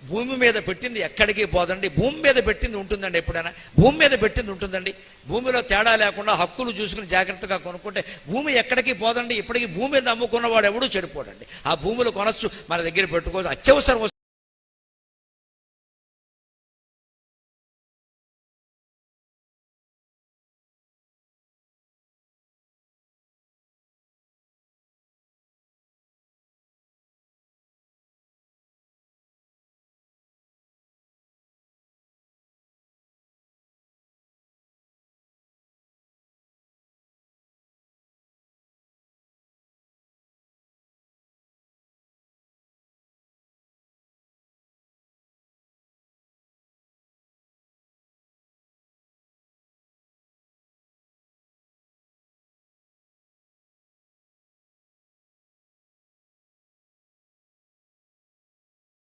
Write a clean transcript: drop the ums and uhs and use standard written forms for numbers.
భూమి మీద పెట్టింది ఎక్కడికి పోదండి. భూమి మీద పెట్టింది ఉంటుందండి. ఎప్పుడైనా భూమి మీద పెట్టింది ఉంటుందండి. భూమిలో తేడా లేకుండా హక్కులు చూసుకుని జాగ్రత్తగా కొనుక్కుంటే భూమి ఎక్కడికి పోదండి. ఇప్పటికీ భూమి మీద అమ్ముకున్నవాడు ఎవడూ చెడిపోడండి. ఆ భూములు కొనొచ్చు, మన దగ్గర పెట్టుకోవచ్చు. అత్యవసరం